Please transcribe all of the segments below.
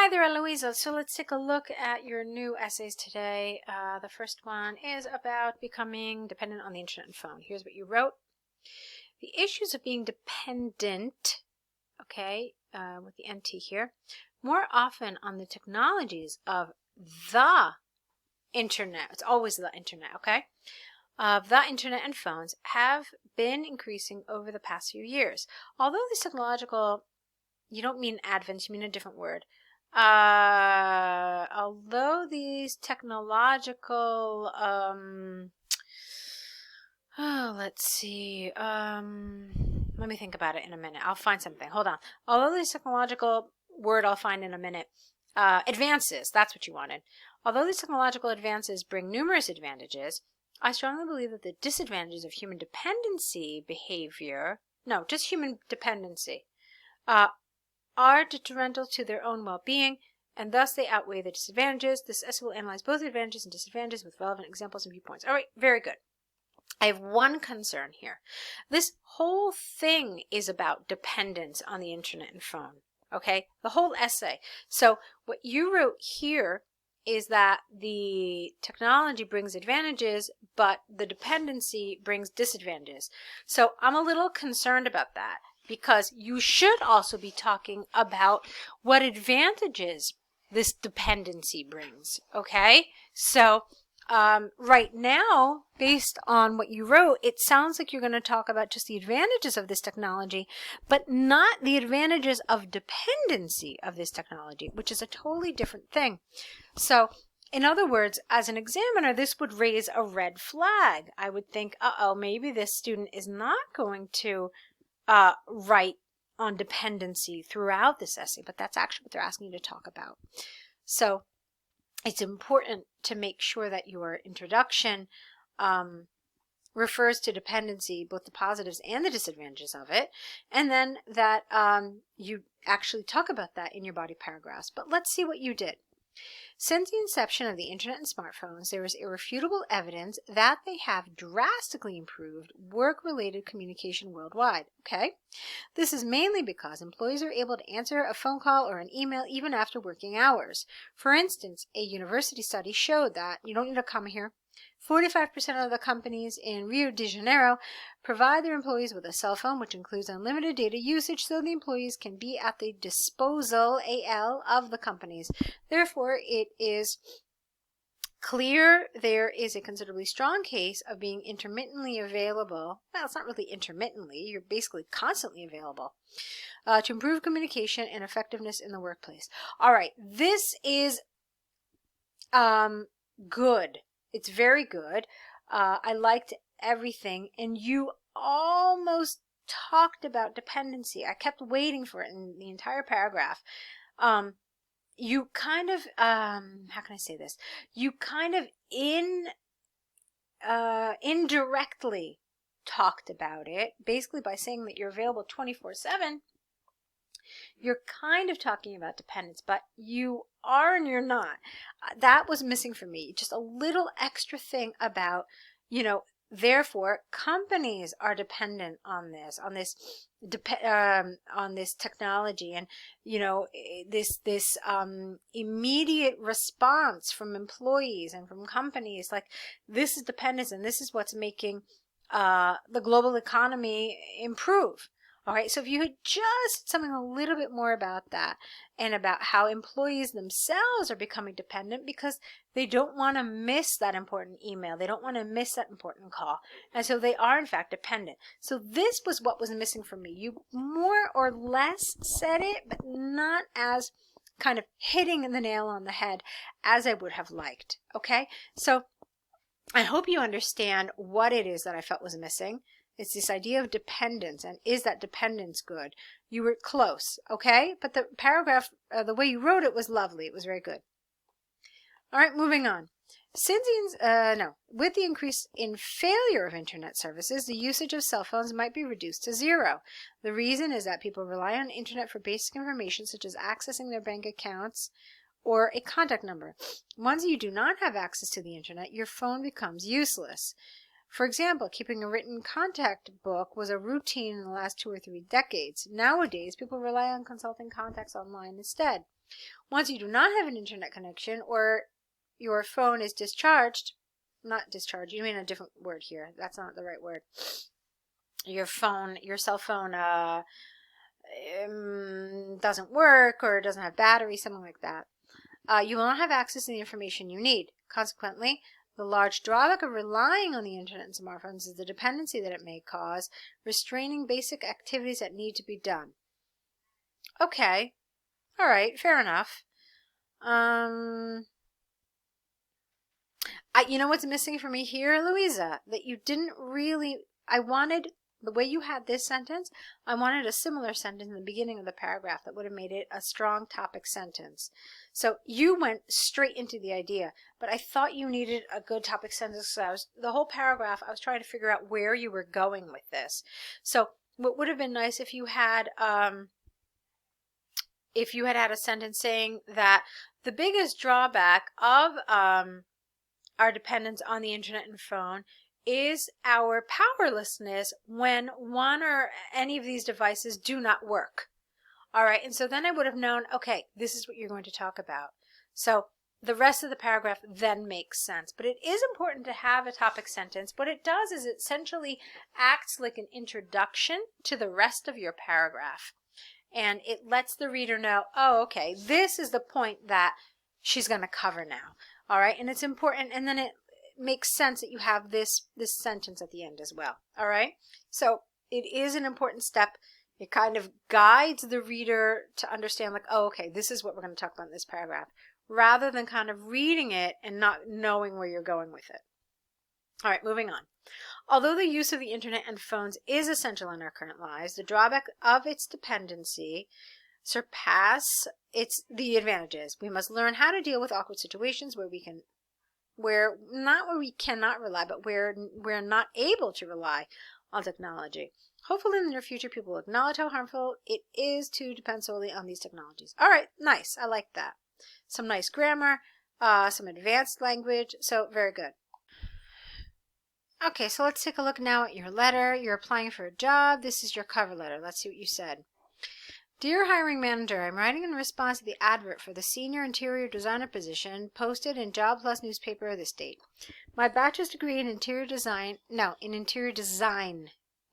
Hi there, Heloisa. So let's take a look at your new essays today. The first one is about becoming dependent on the internet and phone. Here's what you wrote. The issues of being dependent, okay, with the NT here, more often on the technologies of the internet. It's always the internet, okay? Of the internet and phones have been increasing over the past few years. Although this technological, you don't mean advent, you mean a different word. Although these technological, let's see, let me think about it in a minute. I'll find something. Hold on. Although these technological word I'll find in a minute. Advances, that's what you wanted. Although these technological advances bring numerous advantages, I strongly believe that the disadvantages of human dependency behavior, no, just human dependency, are detrimental to their own well-being, and thus they outweigh the disadvantages. This essay will analyze both advantages and disadvantages with relevant examples and viewpoints. All right, very good. I have one concern here. This whole thing is about dependence on the internet and phone, okay? The whole essay. So what you wrote here is that the technology brings advantages, but the dependency brings disadvantages. So I'm a little concerned about that, because you should also be talking about what advantages this dependency brings, okay? So right now, based on what you wrote, it sounds like you're going to talk about just the advantages of this technology, but not the advantages of dependency of this technology, which is a totally different thing. So, in other words, as an examiner, this would raise a red flag. I would think, uh-oh, maybe this student is not going to write on dependency throughout this essay, but that's actually what they're asking you to talk about. So it's important to make sure that your introduction refers to dependency, both the positives and the disadvantages of it, and then that you actually talk about that in your body paragraphs. But let's see what you did. Since the inception of the internet and smartphones, there is irrefutable evidence that they have drastically improved work-related communication worldwide, okay? This is mainly because employees are able to answer a phone call or an email even after working hours. For instance, a university study showed that, you don't need a comma here, 45% of the companies in Rio de Janeiro provide their employees with a cell phone, which includes unlimited data usage, so the employees can be at the disposal, AL, of the companies. Therefore, it is clear there is a considerably strong case of being intermittently available. Well, it's not really intermittently. You're basically constantly available to improve communication and effectiveness in the workplace. All right, this is good. It's very good. I liked everything, and you almost talked about dependency. I kept waiting for it in the entire paragraph. You kind of, how can I say this? You kind of indirectly talked about it, basically by saying that you're available 24/7. You're kind of talking about dependence, but you are and you're not. That was missing for me. Just a little extra thing about, therefore companies are dependent on this technology, and this immediate response from employees and from companies. Like, this is dependence, and this is what's making the global economy improve. All right, so if you had just something a little bit more about that, and about how employees themselves are becoming dependent because they don't want to miss that important email. They don't want to miss that important call. And so they are, in fact, dependent. So this was what was missing for me. You more or less said it, but not as kind of hitting the nail on the head as I would have liked. Okay, so I hope you understand what it is that I felt was missing. It's this idea of dependence, and is that dependence good? You were close, okay? But the paragraph, the way you wrote it was lovely. It was very good. All right, moving on. With the increase in failure of internet services, the usage of cell phones might be reduced to zero. The reason is that people rely on internet for basic information, such as accessing their bank accounts or a contact number. Once you do not have access to the internet, your phone becomes useless. For example, keeping a written contact book was a routine in the last 2 or 3 decades. Nowadays, people rely on consulting contacts online instead. Once you do not have an internet connection or your phone is discharged, not discharged, you mean a different word here. That's not the right word. Your cell phone doesn't work or doesn't have battery, something like that. You will not have access to the information you need. Consequently, the large drawback of relying on the internet and smartphones is the dependency that it may cause, restraining basic activities that need to be done. Okay. All right. Fair enough. You know what's missing for me here, Heloisa? That you didn't really... The way you had this sentence, I wanted a similar sentence in the beginning of the paragraph that would have made it a strong topic sentence. So you went straight into the idea, but I thought you needed a good topic sentence. So the whole paragraph, I was trying to figure out where you were going with this. So what would have been nice if you had had a sentence saying that the biggest drawback of our dependence on the internet and phone is our powerlessness when one or any of these devices do not work. All right, and so then I would have known, okay, this is what you're going to talk about. So the rest of the paragraph then makes sense. But it is important to have a topic sentence. What it does is it essentially acts like an introduction to the rest of your paragraph. And it lets the reader know, oh, okay, this is the point that she's going to cover now. All right, and it's important, and then it makes sense that you have this sentence at the end as well. All right, so it is an important step. It kind of guides the reader to understand, like, oh, okay, this is what we're going to talk about in this paragraph, rather than kind of reading it and not knowing where you're going with it. All right, moving on. Although the use of the internet and phones is essential in our current lives, the drawback of its dependency surpass the advantages. We must learn how to deal with awkward situations where we cannot rely, but where we're not able to rely on technology. Hopefully in the near future, people will acknowledge how harmful it is to depend solely on these technologies. All right, nice. I like that. Some nice grammar, some advanced language. So very good. Okay, so let's take a look now at your letter. You're applying for a job. This is your cover letter. Let's see what you said. Dear hiring manager, I'm writing in response to the advert for the senior interior designer position posted in Job Plus newspaper of this date. My bachelor's degree in interior design.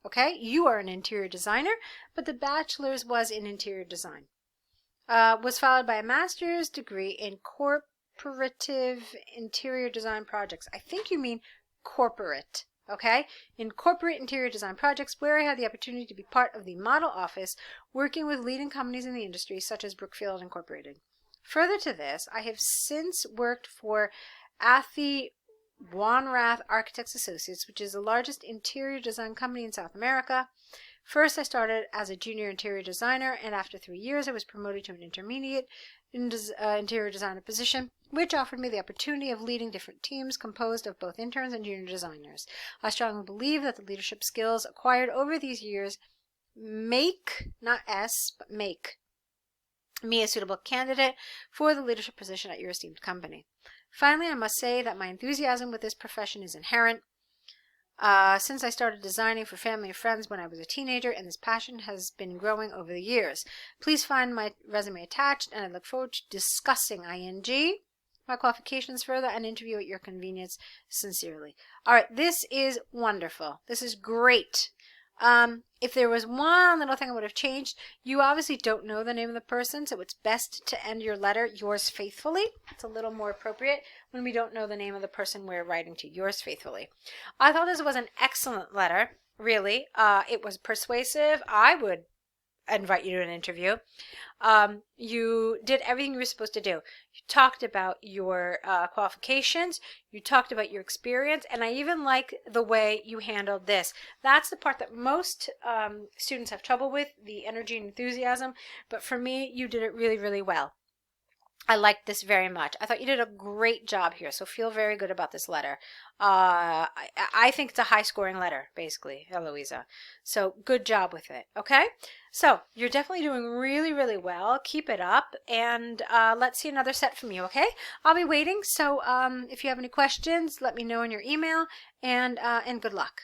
Okay, you are an interior designer, but the bachelor's was in interior design. Was followed by a master's degree in corporative interior design projects. I think you mean corporate. Okay, in corporate interior design projects where I had the opportunity to be part of the model office working with leading companies in the industry such as Brookfield Incorporated. Further to this, I have since worked for Athey Wanrath Architects Associates, which is the largest interior design company in South America. First, I started as a junior interior designer, and after 3 years, I was promoted to an intermediate interior designer position, which offered me the opportunity of leading different teams composed of both interns and junior designers. I strongly believe that the leadership skills acquired over these years make me a suitable candidate for the leadership position at your esteemed company. Finally, I must say that my enthusiasm with this profession is inherent. Since I started designing for family and friends when I was a teenager, and this passion has been growing over the years. Please find my resume attached, and I look forward to discussing my qualifications further, and interview at your convenience. Sincerely. All right, this is wonderful. This is great. If there was one little thing I would have changed, you obviously don't know the name of the person, so it's best to end your letter, yours faithfully. It's a little more appropriate when we don't know the name of the person we're writing to, yours faithfully. I thought this was an excellent letter, really. It was persuasive. I would invite you to an interview. You did everything you were supposed to do. You talked about your qualifications, you talked about your experience, and I even like the way you handled this. That's the part that most students have trouble with, the energy and enthusiasm, but for me, you did it really, really well. I liked this very much. I thought you did a great job here, so feel very good about this letter. I think it's a high scoring letter, basically, Heloisa. So good job with it, okay? So you're definitely doing really, really well. Keep it up, and let's see another set from you, okay? I'll be waiting, so if you have any questions, let me know in your email, and good luck.